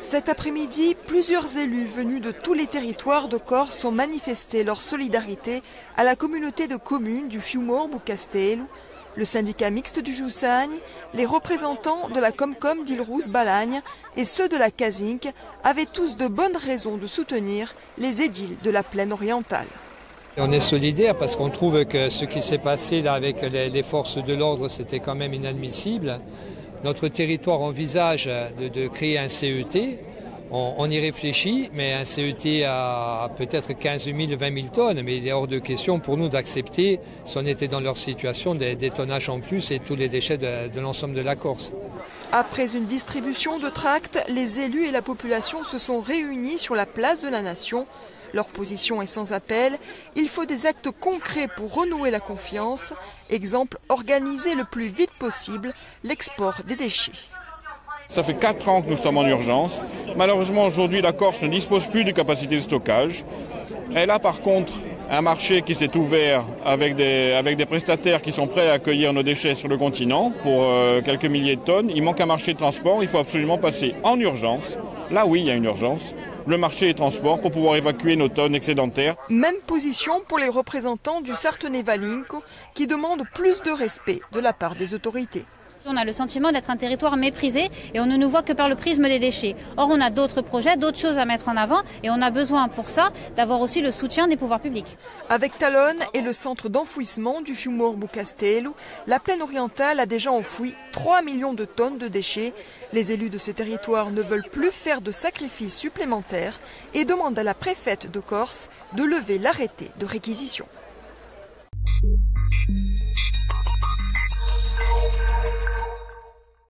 Cet après-midi, plusieurs élus venus de tous les territoires de Corse ont manifesté leur solidarité à la communauté de communes du Fiumorbu Castello, le syndicat mixte du Giussagne, les représentants de la Comcom d'Île-Rousse-Balagne et ceux de la Casinc avaient tous de bonnes raisons de soutenir les édiles de la plaine orientale. On est solidaire parce qu'on trouve que ce qui s'est passé là avec les forces de l'ordre, c'était quand même inadmissible. Notre territoire envisage de créer un CET. On y réfléchit, mais un CET à peut-être 15 000, 20 000 tonnes. Mais il est hors de question pour nous d'accepter, si on était dans leur situation, des tonnages en plus et tous les déchets de l'ensemble de la Corse. Après une distribution de tracts, les élus et la population se sont réunis sur la place de la Nation. Leur position est sans appel. Il faut des actes concrets pour renouer la confiance. Exemple, organiser le plus vite possible l'export des déchets. Ça fait 4 ans que nous sommes en urgence. Malheureusement, aujourd'hui, la Corse ne dispose plus de capacité de stockage. Elle a par contre un marché qui s'est ouvert avec des prestataires qui sont prêts à accueillir nos déchets sur le continent pour quelques milliers de tonnes. Il manque un marché de transport. Il faut absolument passer en urgence. Là, oui, il y a une urgence. Le marché des transports pour pouvoir évacuer nos tonnes excédentaires. Même position pour les représentants du Sartenay-Valinco qui demandent plus de respect de la part des autorités. On a le sentiment d'être un territoire méprisé et on ne nous voit que par le prisme des déchets. Or, on a d'autres projets, d'autres choses à mettre en avant et on a besoin pour ça d'avoir aussi le soutien des pouvoirs publics. Avec Talone et le centre d'enfouissement du Fiumorbu Castello, la plaine orientale a déjà enfoui 3 millions de tonnes de déchets. Les élus de ce territoire ne veulent plus faire de sacrifices supplémentaires et demandent à la préfète de Corse de lever l'arrêté de réquisition.